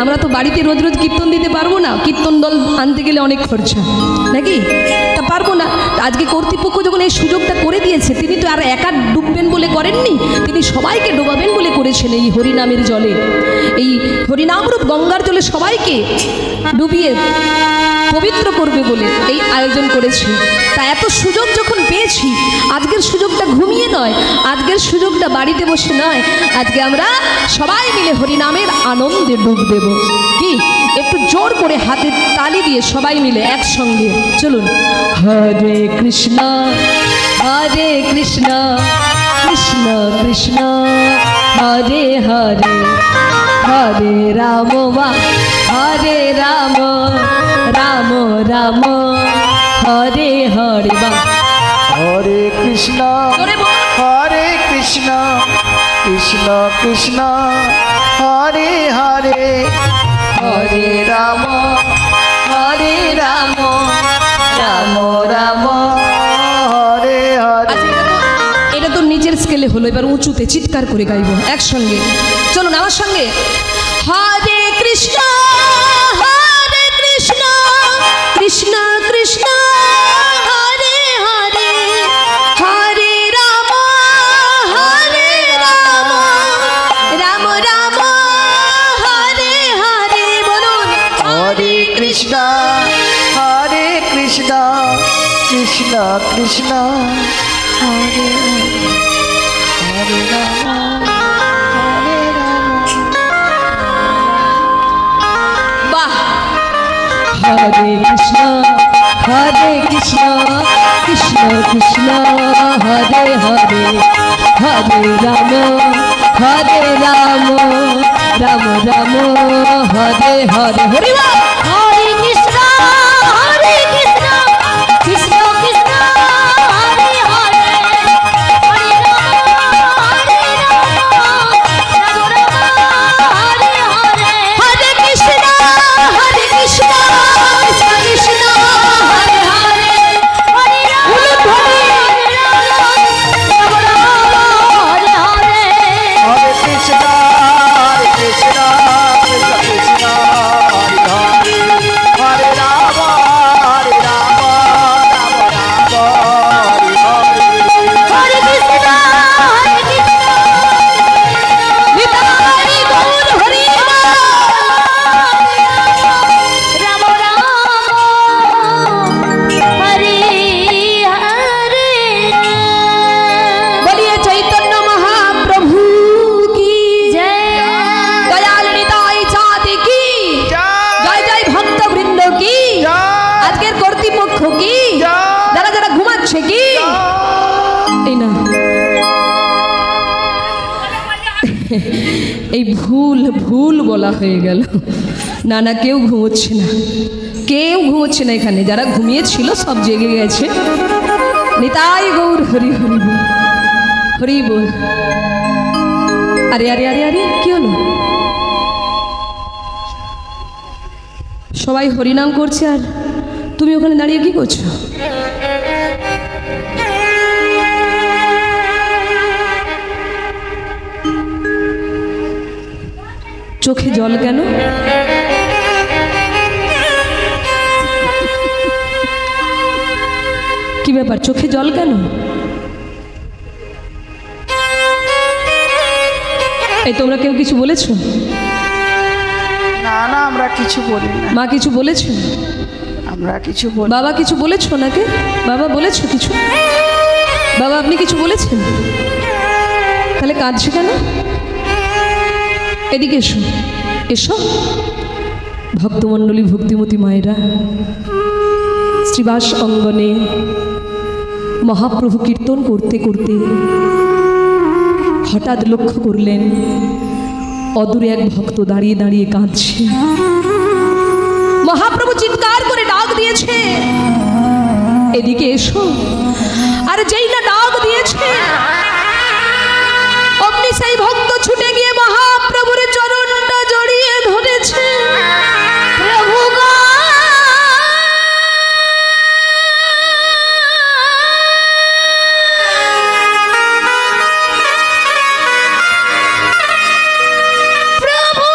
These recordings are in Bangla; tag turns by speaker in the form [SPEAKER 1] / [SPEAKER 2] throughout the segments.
[SPEAKER 1] আমরা তো বাড়িতে রোজ রোজ কীর্তন দিতে পারবো না, কীর্তন দল আনতে গেলে অনেক খরচা নাকি, তা পারবো না। আজকে কর্তৃপক্ষ যখন এই সুযোগটা করে দিয়েছে, তিনি তো আর একা ডুববেন বলে করেননি, তিনি সবাইকে ডোবাবেন বলে করেছেন। এই হরিনামের জলে, এই হরিনামরূপ গঙ্গার জলে সবাইকে ডুবিয়ে পবিত্র করবে বলে এই আয়োজন করেছি। তা এত সুযোগ যখন পেয়েছি, আজকের সুযোগটা ঘুমিয়ে নয়, আজকের সুযোগটা বাড়িতে বসে নয়, আজকে আমরা সবাই মিলে হরিনামের আনন্দে ডুব দেব। কি একটু জোর করে হাতে তালি দিয়ে সবাই মিলে একসঙ্গে চলুন। হরে কৃষ্ণ হরে কৃষ্ণ কৃষ্ণ কৃষ্ণ হরে হরে, হরে রাম হরে রাম রাম রাম হরে হরে।
[SPEAKER 2] হরে কৃষ্ণ কৃষ্ণ কৃষ্ণ হরে হরে, হরে রাম রাম রাম হরে হরে।
[SPEAKER 1] এটা তো নিজের স্কেলে হলো, এবার উঁচুতে চিৎকার করে গাইব একসঙ্গে। চলুন আমার সঙ্গে। হরে কৃষ্ণ কৃষ্ণ কৃষ্ণ হরে হরে, হরে রাম রাম রাম হরে হরে। বলুন
[SPEAKER 2] হরে কৃষ্ণ কৃষ্ণ কৃষ্ণ হরে হরে রাম হরে রাম।
[SPEAKER 1] বাহ। হরে কৃষ্ণ কৃষ্ণ কৃষ্ণ হরে হরে, হরে রাম রাম রাম হরে হরে। হরি বল। হরে কৃষ্ণ কৃষ্ণ কৃষ্ণ হরে হরে, হরে রাম হরে হরে, হরে কৃষ্ণ কৃষ্ণ কৃষ্ণ হরে হরে, হরে রাম হরে হরে।
[SPEAKER 2] হরে কৃষ্ণ কৃষ্ণ কৃষ্ণ হরে হরে, হরে রাম রাম হরে হরে।
[SPEAKER 1] হরে কৃষ্ণ নিতাই গৌর হরি রাম রাম হরে হরে। বলিয়ে চৈতন্য মহাপ্রভু কি জয়, দয়াল নিতাই চাঁদ কি জয়, জয় ভক্ত বৃন্দ কি, আজকের কর্তৃপক্ষ কি, যারা যারা ঘুমাচ্ছে কি। এই না, এই ভুল বলা হয়ে গেল। না না, কেউ ঘুমোচ্ছে না, কেউ ঘুমোচ্ছে না এখানে। যারা ঘুমিয়েছিল সব জেগে গেছে। নিতাই গৌর হরি হরি বল, হরি বল। আরে আরে আরে আরে কি হলো? সবাই হরিনাম করছে আর তুমি ওখানে দাঁড়িয়ে কি করছো? চোখে জল কেন? কি ব্যাপার, চোখে জল কেন? এই তোমরা কেউ কিছু বলেছো?
[SPEAKER 2] না না, আমরা কিছু বলি না।
[SPEAKER 1] মা কিছু বলেছো?
[SPEAKER 2] আমরা কিছু বলি।
[SPEAKER 1] বাবা কিছু বলেছো নাকি? বাবা বলেছো কিছু? বাবা আপনি কিছু বলেছেন? তাহলে কাঁদছে কেন? এদিকে এসো, এসো। ভক্তমণ্ডলী, ভক্তিমতী মায়েরা, শ্রীবাস অঙ্গনে মহাপ্রভু কীর্তন করতে করতে হঠাৎ লক্ষ্য করলেন অদূরে এক ভক্ত দাঁড়িয়ে দাঁড়িয়ে কাঁদছে। মহাপ্রভু চিৎকার করে ডাক দিয়েছে, এদিকে এসো। আর যেই না ডাক দিয়েছে, অমনি সেই ভক্ত ছুটে গিয়ে মহাপ্রভুর চরণটা জড়িয়ে ধরেছে। প্রভু গো, প্রভু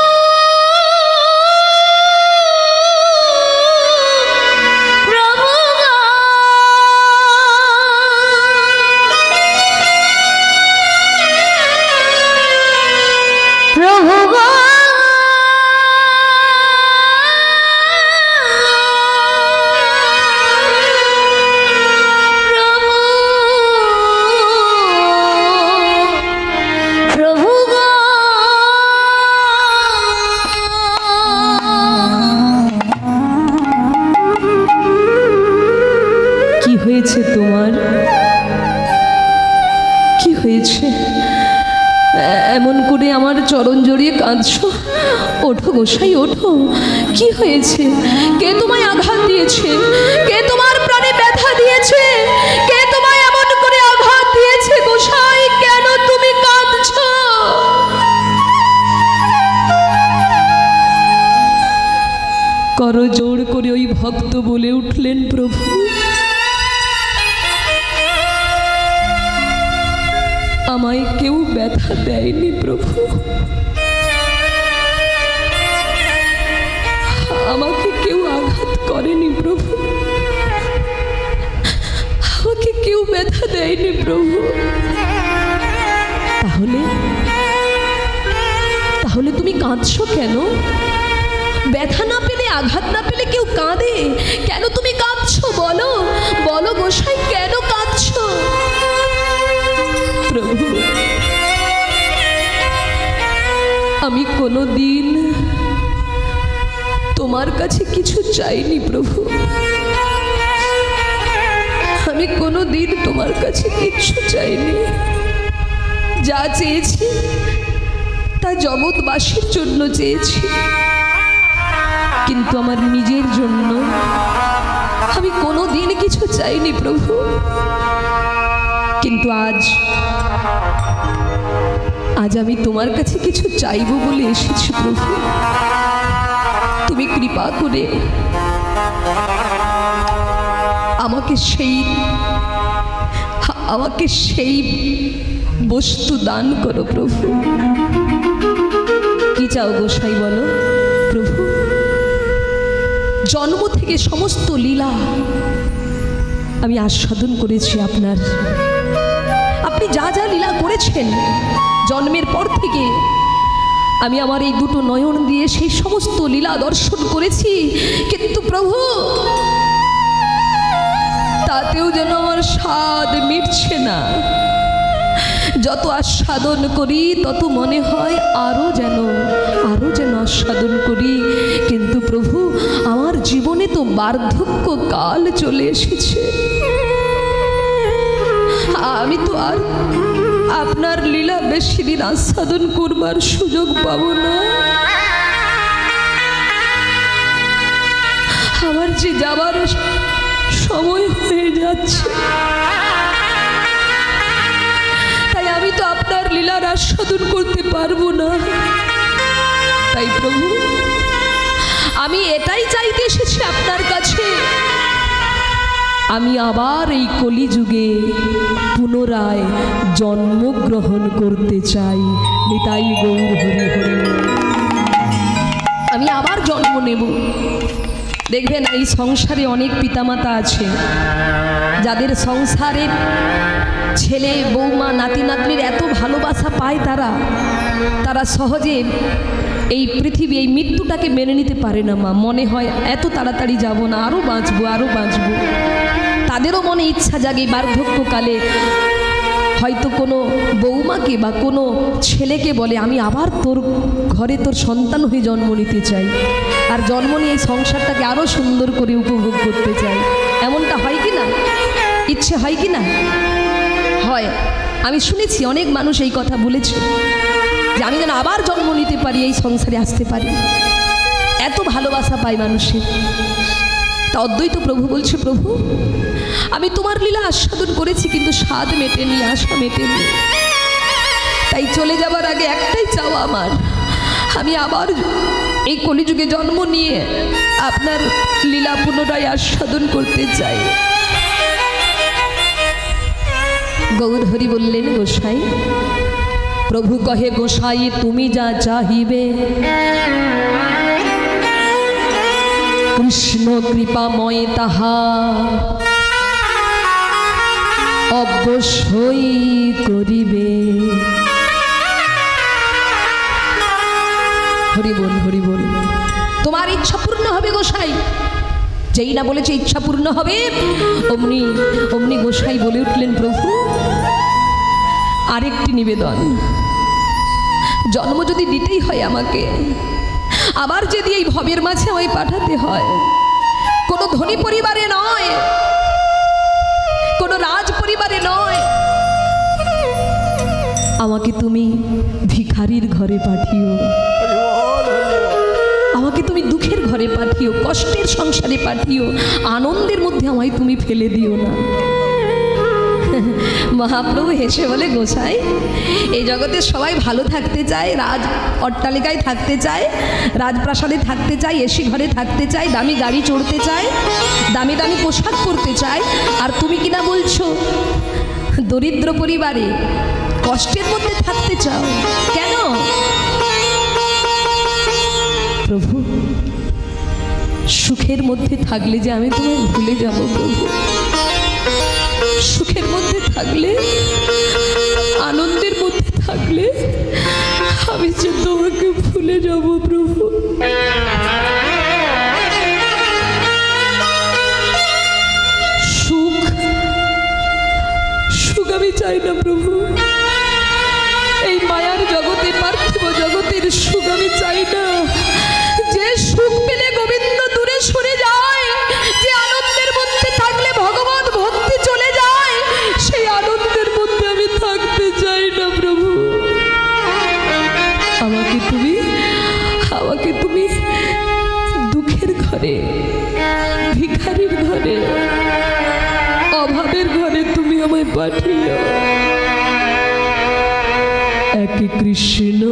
[SPEAKER 1] কাঁদছো? ওঠো গোসাই, ওঠো। কি হয়েছে? কে তোমায় আঘাত দিয়েছে? কে তোমার প্রাণে ব্যথা দিয়েছে? কে তোমায় এমন করে আঘাত দিয়েছে গোসাই? কেন তুমি কাঁদছো? করজোড় করে ওই ভক্ত বলে উঠলেন, প্রভু আমায় কেউ ব্যথা দেয়নি প্রভু, আমাকে কেউ আঘাত করেনি প্রভু, আমাকে কেউ ব্যথা দেয়নি প্রভু। তাহলে তাহলে তুমি কাঁদছো কেন? ব্যথা না পেলে, আঘাত না পেলে কেউ কাঁদে কেন? তুমি কাঁদছো, বলো বলো গোসাই, কেন কাঁদছো? প্রভু আমি কোনো দিন তোমার কাছে কিছু চাইনি প্রভু, আমি কোনো দিন তোমার কাছে কিছু চাইনি। যা চেয়েছি তা জগৎবাসীর জন্য চেয়েছি, কিন্তু আমার নিজের জন্য আমি কোনো দিন কিছু চাইনি প্রভু। কিন্তু আজ আমি তোমার কাছে কিছু চাইবো বলে এসেছি প্রভু। তুমি কৃপা করে আমাকে সেই বস্তু দান করো প্রভু। কি চাও গোসাই বলো প্রভু? জন্ম থেকে সমস্ত লীলা আমি আস্বাদন করেছি আপনার। আপনি যা যা লীলা করেছেন জন্মের পর থেকে আমি আমার এই দুটো নয়ন দিয়ে সেই সমস্ত লীলা দর্শন করেছি, কিন্তু প্রভু তাতেও যেন আমার স্বাদ মিটছে না। যত আস্বাদন করি তত মনে হয় আরো যেন আস্বাদন করি, কিন্তু প্রভু আমার জীবনে তো বার্ধক্য কাল চলে এসেছে। আমি তো আর আপনার লীলা বেশি দিন আস্বাদন করবার সুযোগ পাবো না। আমার যে যাবার সময় হয়ে যাচ্ছে, তাই আমি তো আপনার লীলার আস্বাদন করতে পারবো না। তাই প্রভু আমি এটাই চাইতে এসেছি আপনার কাছে, আমি আবার এই কলিযুগে পুনরায় জন্মগ্রহণ করতে চাই। নিতাই গৌর হরি হরি। আমি আবার জন্ম নেব। দেখবেন এই সংসারে অনেক পিতামাতা আছে যাদের সংসারে ছেলে বৌমা নাতি নাতনির এত ভালোবাসা পায়, তারা সহজে এই পৃথিবী এই মৃত্যুটাকে মেনে নিতে পারে না। মা মনে হয় এত তাড়াতাড়ি যাব না, আরও বাঁচবো আরও বাঁচবো। তাদেরও মনে ইচ্ছা জাগে বার্ধক্যকালে হয়তো কোনো বৌমাকে বা কোনো ছেলেকে বলে আমি আবার তোর ঘরে তোর সন্তান হয়ে জন্ম নিতে চাই, আর জন্ম নিয়ে এই সংসারটাকে আরও সুন্দর করে উপভোগ করতে চাই। এমনটা হয় কি না? ইচ্ছে হয় কি না? হয়। আমি শুনেছি অনেক মানুষ এই কথা বলেছে যে আমি যেন আবার জন্ম নিতে পারি, এই সংসারে আসতে পারি। এত ভালোবাসা পাই মানুষের। তা অদ্বৈত প্রভু বলছে, প্রভু আমি তোমার লীলা আস্বাদন করেছি, কিন্তু স্বাদ মেটেনি, আশা মেটেনি। তাই চলে যাবার আগে একটাই চাওয়া আমার, আমি আবার এই কলিযুগে জন্ম নিয়ে আপনার লীলা পুনরায় আস্বাদন করতে চাই। গৌর হরি বললেন, গোসাই প্রভু কহে গোসাই তুমি যা চাহিবে কৃষ্ণ কৃপাময় তাহা অবশ্যই করিবে। হরি বল হরি বল। তোমার ইচ্ছা পূর্ণ হবে গোসাই। যেই না বলেছে ইচ্ছা পূর্ণ হবে, অমনি অমনি গোসাই বলে উঠলেন, প্রভু আরেকটি নিবেদন, জন্ম যদি দিতেই হয় আমাকে, আবার যদি এই ভবের মাঝে আমায় পাঠাতে হয়, কোনো ধনী পরিবারে নয়, কোনো রাজ পরিবারে নয়, আমাকে তুমি ভিখারি ভিখারির ঘরে পাঠিও, আমাকে তুমি দুঃখের ঘরে পাঠিও, কষ্টের সংসারে পাঠিও, আনন্দের মধ্যে আমায় তুমি ফেলে দিও না। মহাপ্রভু হেসে বলে, গোসাই, এই জগতে সবাই ভালো থাকতে চায়, রাজ অট্টালিকায় থাকতে চায়, রাজপ্রাসাদে থাকতে চায়, এসি ঘরে থাকতে চায়, দামি গাড়ি চড়তে চায়, দামি দামি পোশাক পরতে চায়, আর তুমি কিনা বলছো দরিদ্র পরিবারে কষ্টের মধ্যে থাকতে চাও কেন? প্রভু, সুখের মধ্যে থাকলে যে আমি তোমায় ভুলে যাব প্রভু, সুখের মধ্যে থাকলে, আনন্দের মধ্যে থাকলে আমি যে তোমাকে ভুলে যাব প্রভু। সুখ সুখ আমি চাই না প্রভু, এই মায়ার জগতে, পার্থিব জগতের সুখ আমি চাই না। যে সুখ পেলে গোবিন্দ দূরে সরে যায়, যে আনন্দের মধ্যে থাকলে ভগবান ভক্তি চলে যায়, সেই আনন্দের মধ্যে আমি থাকতে চাই না প্রভু। আমাকে তুমি দুঃখের ঘরে, ভিখারির ঘরে, অভাবের ঘরে তুমি আমায় পাঠিও। এক কৃষ্ণ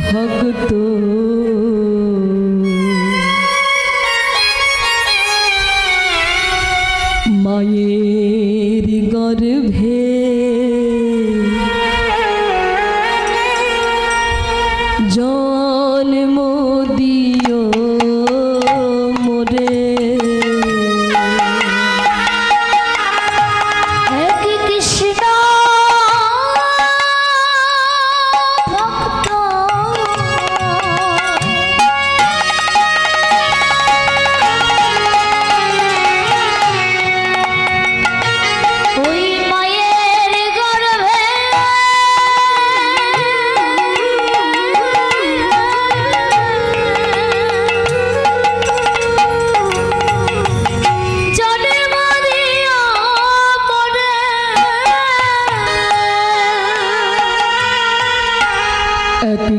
[SPEAKER 1] ভক্ত মায়ের গর্ভে জন্ম দিও মোরে।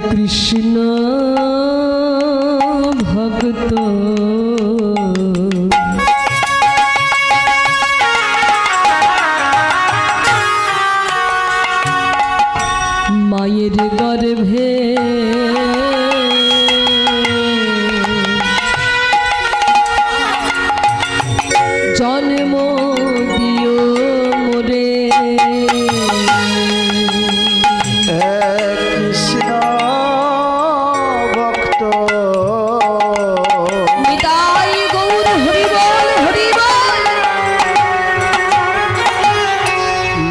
[SPEAKER 1] কৃষ্ণ ভক্ত মায়ের গর্ভে জন্ম দিও মোরে।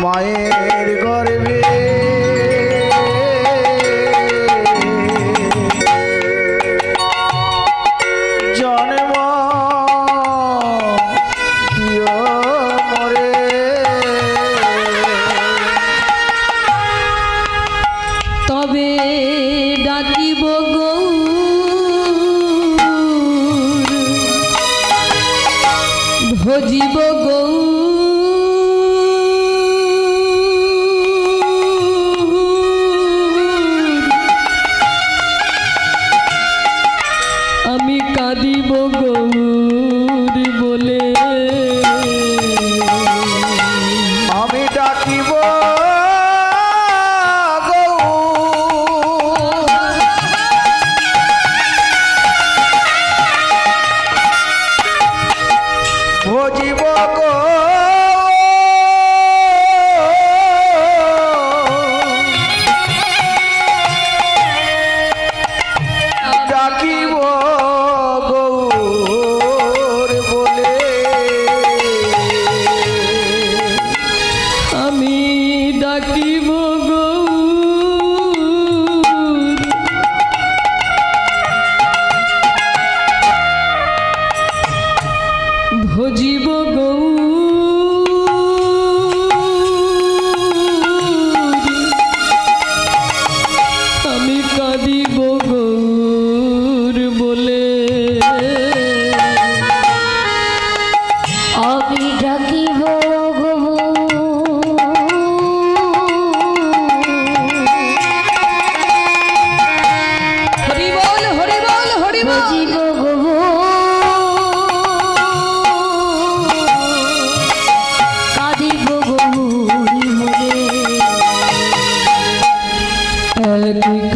[SPEAKER 2] মায়ের গর্ভে জন্ম দিও মোরে।
[SPEAKER 1] তবে ডাকিব গৌর, ভজিব গৌর, আমি কাঁদিব গৌর বলে।
[SPEAKER 2] আমি ডাকিব ভজিব ডাকিব গৌর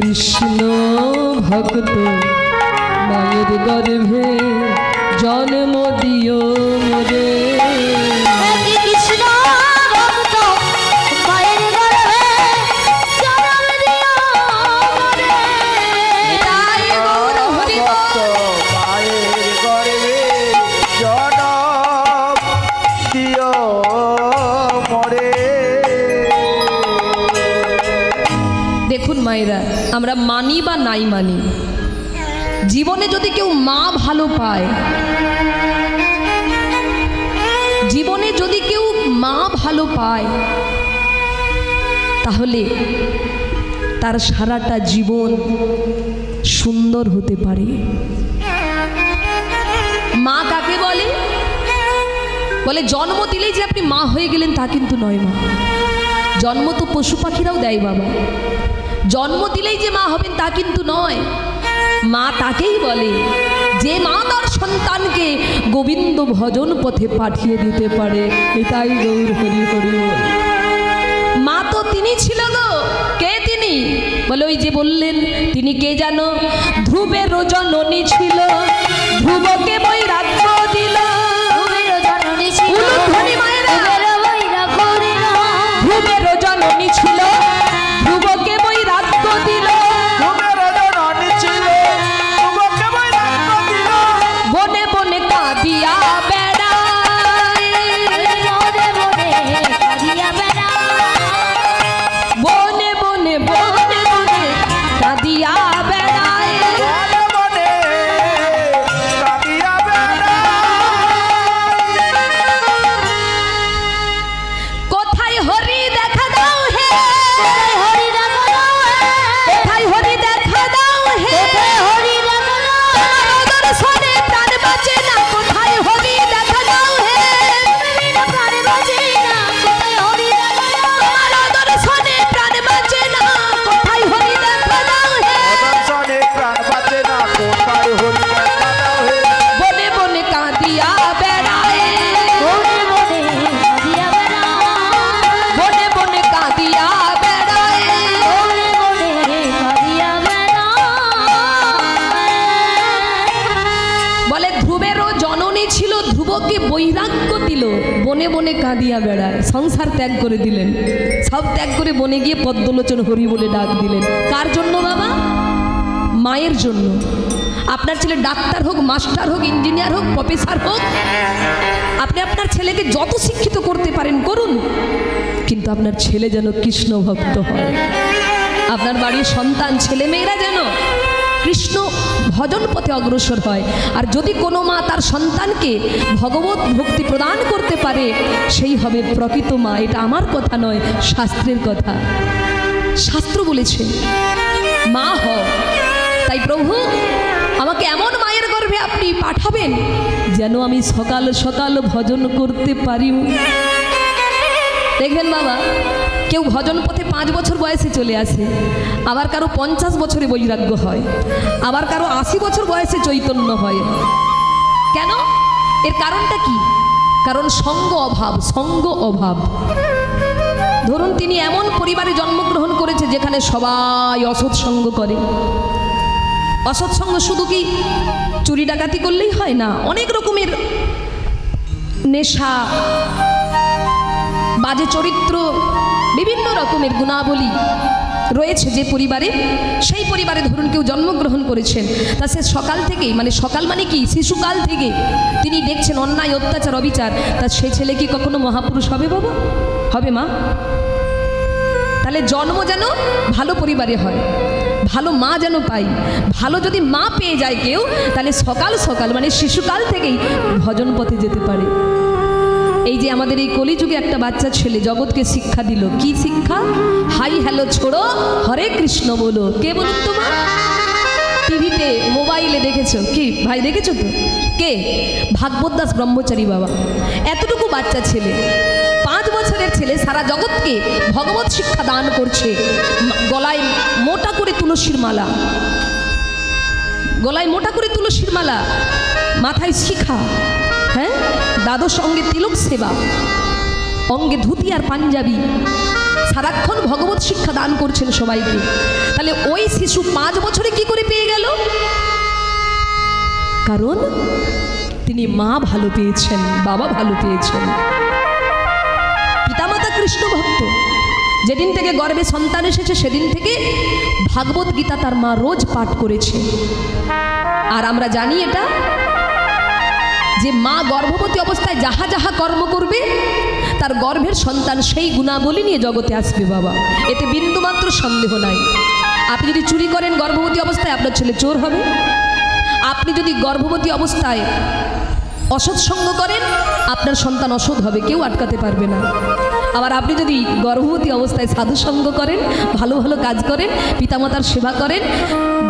[SPEAKER 1] কৃষ্ণ ভক্ত মায়ের গর্ভে জন্ম দিও মোরে।
[SPEAKER 3] কৃষ্ণ ভক্ত মায়ের গর্ভে জন্ম দিও মোরে।
[SPEAKER 1] তাই গৌর হরি
[SPEAKER 2] ভক্ত মায়ের গর্ভে জনম দিও মোরে।
[SPEAKER 1] দেখুন মায়েরা, আমরা মানি বা নাই মানি, জীবনে যদি কেউ মা ভালো পায়, জীবনে যদি কেউ মা ভালো পায়, তাহলে তার সারাটা জীবন সুন্দর হতে পারে। মা কাকে বলে? বলে জন্ম দিলেই যে আপনি মা হয়ে গেলেন তা কিন্তু নয় মা। জন্ম তো পশু পাখিরাও দেয় বাবা। জন্ম দিলেই যে মা হবেন তা কিন্তু নয়। মা তাকেই বলে যে মা তার সন্তানকে গোবিন্দ ভজন পথে পাঠিয়ে দিতে পারে। এটাই গৌর হরি হরি বল। মা তো তিনি ছিল গো। কে তিনি? বলে ওই যে বললেন তিনি কে জানো? ধ্রুবের জননী ছিল, ধ্রুবকে বৈরাগ্য দিল।
[SPEAKER 3] ধ্রুবের জননী ছিল,
[SPEAKER 1] উলুধ্বনি মায়েরা।
[SPEAKER 3] ধ্রুবের বৈরাগ্য দিল।
[SPEAKER 1] ধ্রুবের জননী ছিল, ধ্রুবকে বৈরাগ্য দিল।
[SPEAKER 2] তোমার জননী ছিল, তোমাকে বৈরাগ্য দিল।
[SPEAKER 1] বনে বনে কাঁদিয়া বেড়ায়,
[SPEAKER 3] মনে মনে কাঁদিয়া বেড়ায়।
[SPEAKER 1] বনে বনে বনে বনে কাঁদিয়া বেড়ায়।
[SPEAKER 2] মনে মনে কাঁদিয়া বেড়ায়।
[SPEAKER 1] কোথায় হরি দেখা দাও হে,
[SPEAKER 3] হরি রাখো
[SPEAKER 1] কোথায় হরি দেখা দাও হে,
[SPEAKER 3] হরি রাখো
[SPEAKER 1] তোমার দর্শনে প্রাণ বাঁচে না। কোথায় হরি দেখা দাও হে,
[SPEAKER 3] প্রাণ বাঁচে না। কোথায় হরি রাখো
[SPEAKER 1] তোমার দর্শনে প্রাণ বাঁচে না। কোথায় হরি দেখা দাও হে,
[SPEAKER 2] দর্শনে প্রাণ বাঁচে না, কোথায় হরি দেখা দাও হে।
[SPEAKER 1] বনে বনে কাঁদিয়া বেড়ায়,
[SPEAKER 3] মনে মনে কাঁদিয়া বেড়ায়।
[SPEAKER 1] বনে বনে কাঁদিয়া বেড়ায়।
[SPEAKER 3] মনে মনে কাঁদিয়া বেড়ায়।
[SPEAKER 1] বলে ধ্রুবেরও জননী ছিল, ধ্রুবকে বৈরাগ্য দিল। বনে বনে কাঁদিয়া বেড়ায়, সংসার ত্যাগ করে দিলেন। সব ত্যাগ করে বনে গিয়ে পদ্মলোচন হরি বলে ডাক দিলেন। কার জন্য বাবা? মায়ের জন্য। আপনার ছেলে ডাক্তার হোক, মাস্টার হোক, ইঞ্জিনিয়ার হোক, প্রফেসর হোক, আপনি আপনার ছেলেকে যত শিক্ষিত করতে পারেন করুন, কিন্তু আপনার ছেলে যেন কৃষ্ণ ভক্ত হয়। আপনার বাড়ির সন্তান ছেলে মেয়েরা যেন কৃষ্ণ ভজন পথে অগ্রসর হয়। আর যদি কোনো মা তার সন্তানকে ভগবত ভক্তি প্রদান করতে পারে, সেই হবে প্রকৃত মা। এটা আমার কথা নয়, শাস্ত্রের কথা। শাস্ত্র বলেছে মা হও। তাই প্রভু আমাকে এমন মায়ের গর্ভে আপনি পাঠাবেন যেন আমি সকাল সকাল ভজন করতে পারি। দেখবেন বাবা, কেউ ভজন পথে 5 বছর বয়সে চলে আসে, আবার কারো 50 বছরে বৈরাগ্য হয়, আবার কারো 80 বছর বয়সে চৈতন্য হয়। কেন? এর কারণটা কি? কারণ সঙ্গ অভাব। সঙ্গ অভাব। ধরুন তিনি এমন পরিবারে জন্মগ্রহণ করেছে যেখানে সবাই অসৎ সঙ্গ করে। অসৎ সঙ্গ শুধু কি চুরি ডাকাতি করলেই হয় না, অনেক রকমের নেশা, বাজে চরিত্র, বিভিন্ন রকমের গুণাবলী রয়েছে যে পরিবারে। সেই পরিবারে ধরুন কেউ জন্মগ্রহণ করেছেন, তা সে সকাল থেকেই, মানে সকাল মানে কি শিশুকাল থেকে তিনি দেখছেন অন্যায়, অত্যাচার, অবিচার। তা সে ছেলে কি কখনো মহাপুরুষ হবে বাবা? হবে মা? তাহলে জন্ম যেন ভালো পরিবারে হয়, ভালো মা যেন পাই। ভালো যদি মা পেয়ে যায় কেউ, তাহলে সকাল সকাল মানে শিশুকাল থেকেই ভজন পথে যেতে পারে। এই যে আমাদের এই কলিযুগে একটা বাচ্চা ছেলে জগৎকে শিক্ষা দিল। কি শিক্ষা? হাই হ্যালো ছোড়ো, হরে কৃষ্ণ বলো। কে বলুন তো মা? টিভিতে, মোবাইলে দেখেছো কি ভাই? দেখেছো তো? কে? ভাগবত দাস ব্রহ্মচারী বাবা। এতটুকু বাচ্চা ছেলে, 5 বছরের ছেলে, সারা জগৎকে ভগবত শিক্ষা দান করছে। গলায় মোটা করে তুলসীর মালা, গলায় মোটা করে তুলসীর মালা, মাথায় শিখা, হ্যাঁ, দ্বাদশ অঙ্গে তিলক সেবা, অঙ্গে ধুতি আর পাঞ্জাবি, সারাক্ষণ ভগবত শিক্ষা দান করছেন সবাইকে। তাহলে ওই শিশু 5 বছরে কি করে পেয়ে গেল? কারণ তিনি মা ভালো পেয়েছেন, বাবা ভালো পেয়েছেন। পিতামাতা কৃষ্ণ ভক্ত, যেদিন থেকে গর্ভে সন্তান এসেছে সেদিন থেকে ভাগবত গীতা তার মা রোজ পাঠ করেছে। আর আমরা জানি এটা যে মা গর্ভবতী অবস্থায় যাহা যাহা কর্ম করবে তার গর্ভের সন্তান সেই গুণাবলী নিয়ে জগতে আসবে বাবা, এতে বিন্দুমাত্র সন্দেহ নাই। আপনি যদি চুরি করেন গর্ভবতী অবস্থায় আপনার ছেলে চোর হবে। আপনি যদি গর্ভবতী অবস্থায় অসৎ সঙ্গ করেন আপনার সন্তান অসৎ হবে, কেউ আটকাতে পারবে না। আবার আপনি যদি গর্ভবতী অবস্থায় সাধু সঙ্গ করেন, ভালো ভালো কাজ করেন, পিতামাতার সেবা করেন,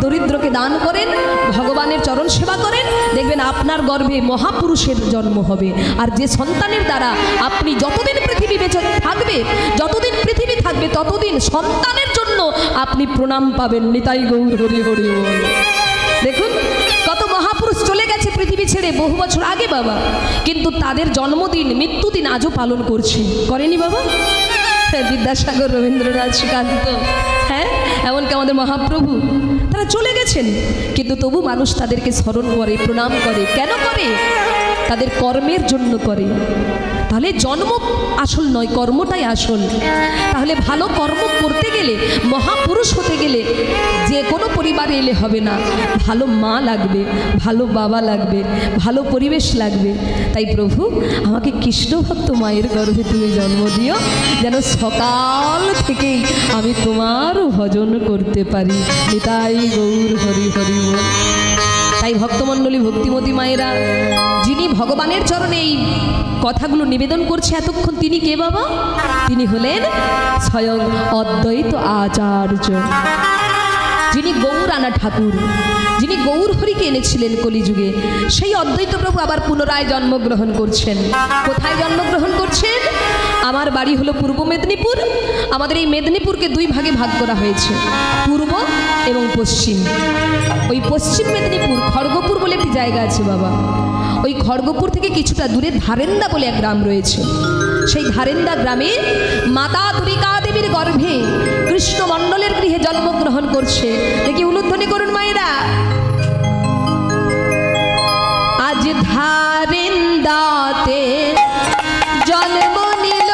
[SPEAKER 1] দরিদ্রকে দান করেন, ভগবানের চরণ সেবা করেন, দেখবেন আপনার গর্ভে মহাপুরুষের জন্ম হবে। আর যে সন্তানের দ্বারা আপনি যতদিন পৃথিবী বেঁচে থাকবে, যতদিন পৃথিবী থাকবে ততদিন সন্তানের জন্য আপনি প্রণাম পাবেন। নিতাই গৌর হরি হরি বল। দেখুন কত মহাপুরুষ চলে গেছে পৃথিবী ছেড়ে বহু বছর আগে বাবা, কিন্তু তাদের জন্মদিন মৃত্যুদিন আজও পালন করছে, করেনি বাবা? বিদ্যাসাগর, রবীন্দ্রনাথ, সুকান্ত, হ্যাঁ, এমনকি আমাদের মহাপ্রভু, তারা চলে গেছেন, কিন্তু তবু মানুষ তাদেরকে স্মরণ করে, প্রণাম করে। কেন করে? তাদের কর্মের জন্য করে। তাহলে জন্ম আসল নয়, কর্মটাই আসল। তাহলে ভালো কর্ম করতে গেলে, মহাপুরুষ হতে গেলে যে কোনো পরিবারে এলে হবে না, ভালো মা লাগবে, ভালো বাবা লাগবে, ভালো পরিবেশ লাগবে। তাই প্রভু আমাকে কৃষ্ণ ভক্ত মায়ের গর্ভে তুমি জন্ম দিও, যেন সকাল থেকেই আমি তোমার ভজন করতে পারি। নিতাই গৌর হরি হরি বল। তাই ভক্তমণ্ডলী, ভক্তিমতী মায়েরা, যিনি ভগবানের চরণে এই কথাগুলো নিবেদন করছে এতক্ষণ, তিনি কে বাবা? তিনি হলেন স্বয়ং অদ্বৈত আচার্য, যিনি গৌরানা ঠাকুর, যিনি গৌর হরিকে এনেছিলেন কলিযুগে। সেই অদ্বৈত প্রভু আবার পুনরায় জন্মগ্রহণ করছেন। কোথায় জন্মগ্রহণ করছেন? আমার বাড়ি হলো পূর্ব মেদিনীপুর। আমাদের এই মেদিনীপুরকে 2 ভাগে ভাগ করা হয়েছে, পূর্ব এবং পশ্চিম। ওই পশ্চিম মেদিনীপুর খড়গপুর বলে একটি জায়গা আছে বাবা। ওই খড়গপুর থেকে কিছুটা দূরে ধারেন্দা বলে এক গ্রাম রয়েছে। সেই ধারেন্দা গ্রামে মাতা দুর্গা দেবীর গর্ভে কৃষ্ণ মণ্ডলের গৃহে জন্মগ্রহণ করছে। দেখি উলুধ্বনি করুন মায়েরা। আজ ধারেন্দাতে জন্ম নিল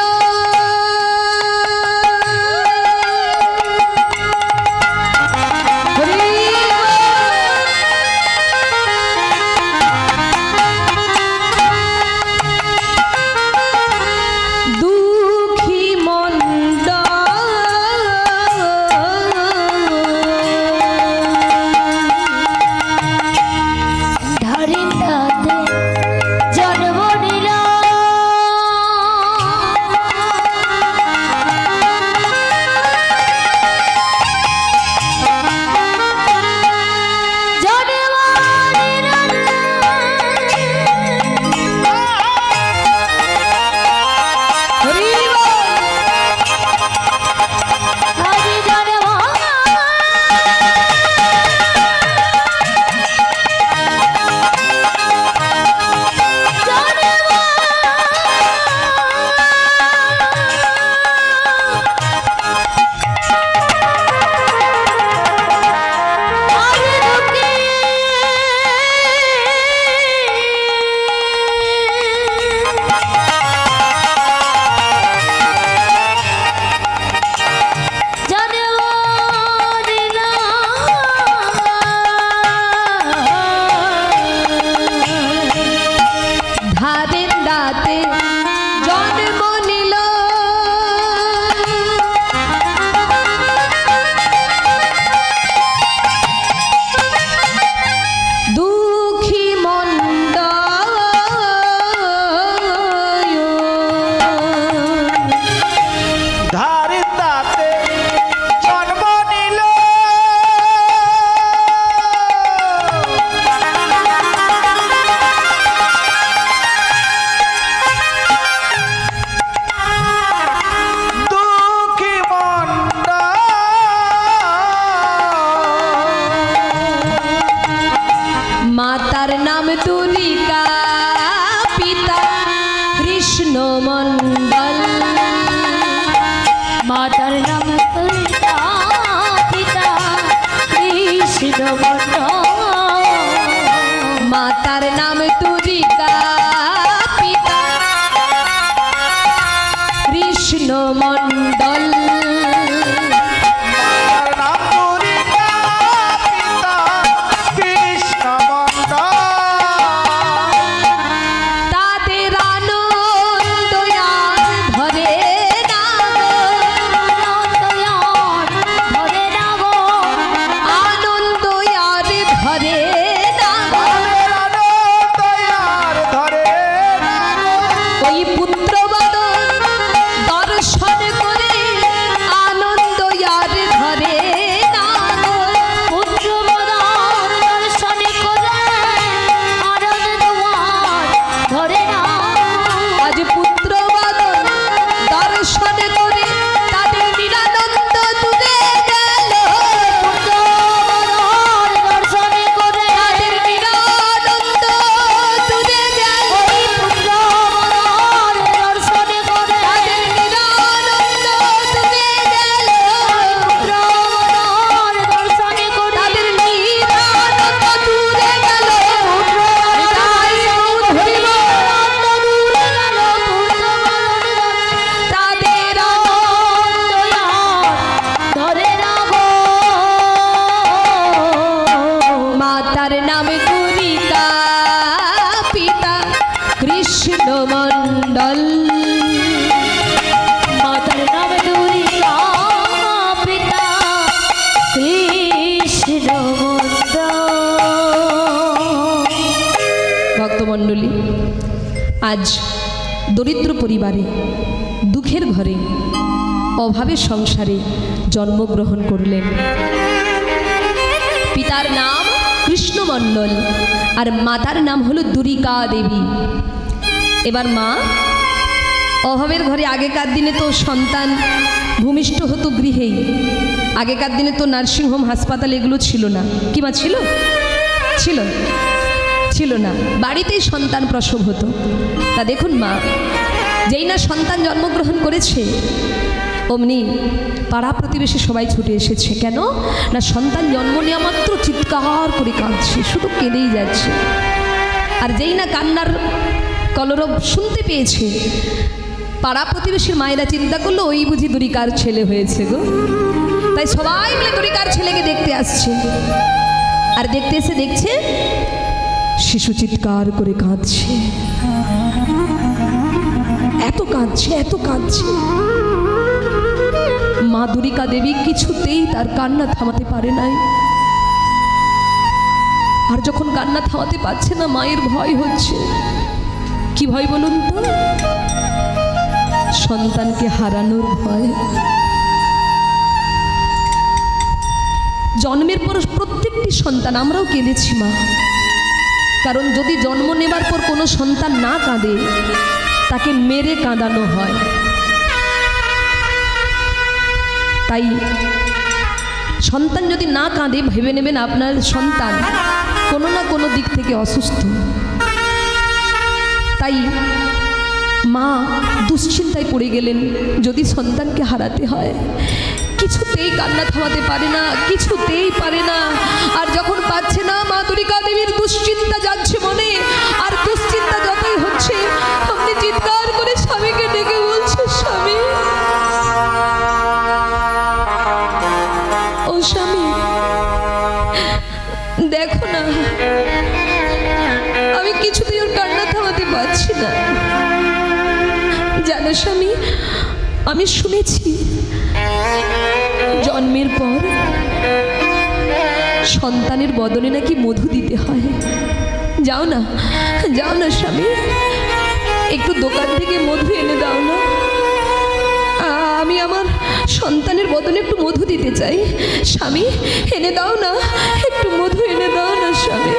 [SPEAKER 3] মাতা কৃষ্ণ মণ্ডল
[SPEAKER 1] মাতার নাম দুর্গা, পিতা কৃষ্ণ মণ্ডল।
[SPEAKER 2] মাতার নাম দুর্গা, পিতা কৃষ্ণ মণ্ডল।
[SPEAKER 1] তাদের আনন্দ আর ধরে না,
[SPEAKER 3] ধরে না গো
[SPEAKER 1] আনন্দ আর ধরে না,
[SPEAKER 2] তাদের আনন্দ আর ধরে না।
[SPEAKER 1] ওই পুত্রবধ দর্শন করে আনন্দ আর ধরে না,
[SPEAKER 3] পুত্রবধূর দর্শন করে আনন্দ আর ধরে না।
[SPEAKER 1] আজ পুত্রবধ দর্শন করে তাদের নিরানন্দ দূরে গেল,
[SPEAKER 3] পুত্রবধূর দর্শন করে
[SPEAKER 1] তাদের নিরানন্দ দূরে গেল,
[SPEAKER 3] পুত্রবধূর দর্শন করে
[SPEAKER 1] তাদের নিরানন্দ দূরে গেল,
[SPEAKER 3] পুত্রবধূর দর্শন করে
[SPEAKER 1] তাদের নিরানন্দ দূরে গেল, তাই ধরিব তাদের
[SPEAKER 3] ধরে না গো
[SPEAKER 1] মাতার নাম দুর্গা, পিতা কৃষ্ণ মণ্ডল।
[SPEAKER 3] মাতার নাম দুর্গা, পিতা কৃষ্ণ মণ্ডল।
[SPEAKER 1] ভক্তমণ্ডলী, আজ দরিদ্র পরিবারে, দুঃখের ঘরে, অভাবের সংসারে জন্মগ্রহণ করলেন। পিতার নাম কৃষ্ণ মণ্ডল আর মাতার নাম হলো দুর্গা দেবী। এবার মা অভাবের ঘরে, আগেকার দিনে তো সন্তান ভূমিষ্ঠ হতো গৃহেই, আগেকার দিনে তো নার্সিংহোম হাসপাতাল এগুলো ছিল না। কি মা ছিল? ছিল ছিল না, বাড়িতেই সন্তান প্রসব হতো। তা দেখুন মা, যেই না সন্তান জন্মগ্রহণ করেছে অমনি পাড়া প্রতিবেশী সবাই ছুটে এসেছে। কেন না, সন্তান জন্ম নেওয়া মাত্র চিৎকার করে কাঁদছে, শুধু কেঁদেই যাচ্ছে। আর যেই না কান্নার কলরব শুনতে পেয়েছে, পাড়া প্রতিবেশীর মায়েরা চিন্তা করলো ওই বুঝি দুর্গার ছেলে হয়েছে গো। তাই সবাই মিলে দুর্গার ছেলেকে দেখতে আসছে। আর দেখতে এসে দেখছে শিশু চিৎকার করে কাঁদছে, এত কাঁদছে, এত কাঁদছে। মা দুর্গা দেবী কিছুতেই তার কান্না থামাতে পারে নাই। আর যখন কান্না থামাতে পারছে না, মায়ের ভয় হচ্ছে। কি ভয় বলুন তো? সন্তানকে হারানোর ভয়। জন্মের পর প্রত্যেকটি সন্তান, আমরাও কেঁদেছি মা, কারণ যদি জন্ম নেবার পর কোনো সন্তান না কাঁদে, তাকে মেরে কাঁদানো হয়। তাই সন্তান যদি না কাঁদে, ভেবে নেবেন আপনার সন্তান কোনো না কোনো দিক থেকে অসুস্থ। তাই মা দুশ্চিন্তায় পড়ে গেলেন, যদি সন্তানকে হারাতে হয়। কিছুতেই কান্না থামাতে পারে না, কিছুতেই পারে না। আর যখন পাচ্ছে না, মা দুর্গা দেবীর দুশ্চিন্তা যাচ্ছে মনে। আর দুশ্চিন্তা যতই হচ্ছে, আপনি চিৎকার করে স্বামীকে ডেকে বলছে, স্বামী, ও স্বামী, দেখো না, আমি কিছুতেই ওর কান্না থামাতে পারছি না। জানো স্বামী, আমি শুনেছি জন্মের পর সন্তানের বদলে নাকি মধু দিতে হয়। যাও না, যাও না স্বামী, একটু দোকান থেকে মধু এনে দাও না। আমি আমার সন্তানের বদলে একটু মধু দিতে চাই। স্বামী, এনে দাও না, একটু মধু এনে দাও না স্বামী।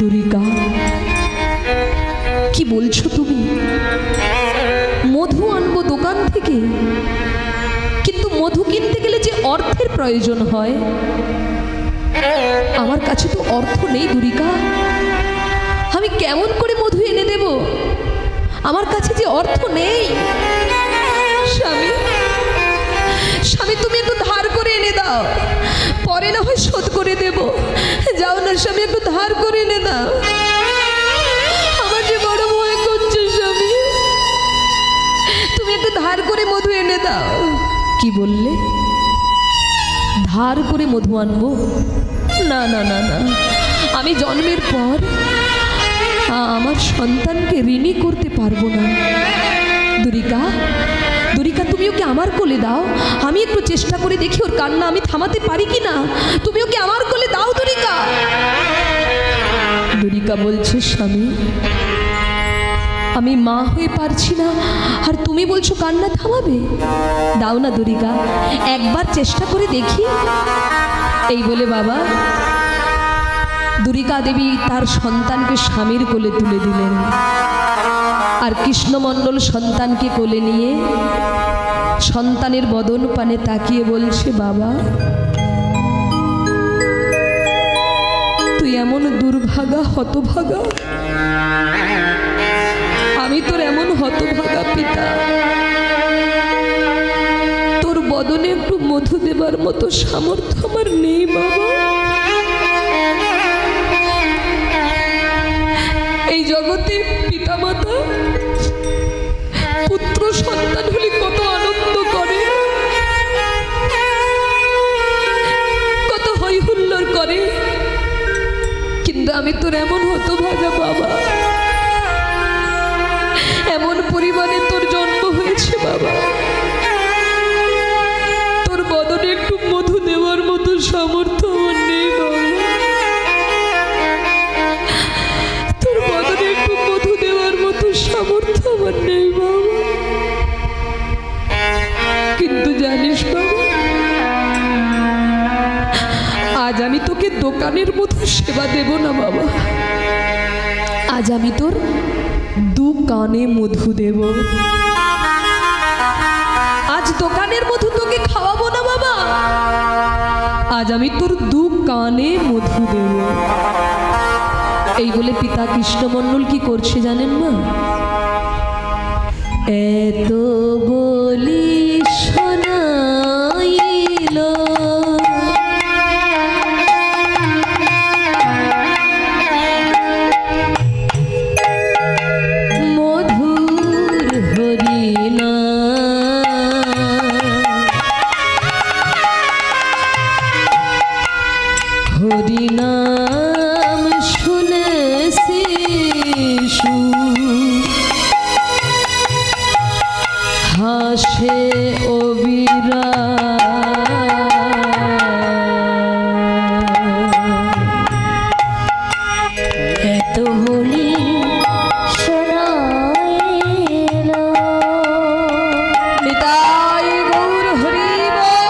[SPEAKER 1] দুর্গা, কি বলছো তুমি? মধু আনবো দোকান থেকে, কিন্তু মধু কিনতে গেলে যে অর্থের প্রয়োজন হয়, আমার কাছে তো অর্থ নেই দুর্গা। আমি কেমন করে মধু এনে দেব? আমার কাছে যে অর্থ নেই। স্বামী, স্বামী, তুমি একটু ধার করে এনে দাও, শোধ করে দেব। যাও না স্বামী, একটু ধার করে এনে দাও। আমার যে বড় ভয় করছে স্বামী, তুমি একটু ধার করে মধু এনে দাও। কি বললে? ধার করে মধু আনবো? না না না না, আমি জন্মের পর আমার সন্তানকে ঋণী করতে পারবো না। দুরিকা, দুরিকা, তুমি ওকে আমার কোলে দাও। আমি একটু চেষ্টা করে দেখি ওর কান্না আমি থামাতে পারি কি না। তুমি ওকে আমার কোলে দাও দুরিকা। দুরিকা বলছে, স্বামী আমি মা হয়ে পারছি না, আর তুমি বলছো কান্না থামাবে। দাও না দুরিকা, একবার চেষ্টা করে দেখি। এই বলে বাবা দুরিকা দেবী তার সন্তানকে স্বামীর কোলে তুলে দিলেন। আর কৃষ্ণমণ্ডল সন্তানকে কোলে নিয়ে সন্তানের বদন পানে তাকিয়ে বলছে, বাবা তুই এমন দুর্ভাগা হতভাগা, আমি তোর এমন হতভাগা পিতা, তোর বদনে একটু মধু দেবার মতো সামর্থ্য আমার নেই বাবা। এই জগতে পিতামাতা পুত্র সন্তান হলে কত আনন্দ করে, কত হৈ হুল্লোড় করে, কিন্তু আমি তোর এমন হতভাগা বাবা। এমন পরিবারে তোর জন্ম হয়েছে বাবা, তোর বদনে একটু মধু দেওয়ার মতো সামর্থ্য আমার নেই বাবা। তোর বদনে একটু মধু দেওয়ার মতো সামর্থ্য আমার নেই বাবা। কিন্তু জানিস বাবা, আজ আমি তোকে দোকানের মতো সেবা দেব না বাবা। আজ আমি তোর দু কানে মধু দেব। আজ দোকানের মধু তোকে খাওয়াবো না বাবা, আজ আমি তোর দু কানে মধু দেব। এই বলে পিতা কৃষ্ণমণ্ডল কি করছে জানেন মা? এত বলি শোনাইল হরিনাম শুনে শিশু হাসে অবিরা।
[SPEAKER 3] এত বলি শোনাইল
[SPEAKER 1] নিতাই গৌর হরি বল।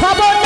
[SPEAKER 4] খবর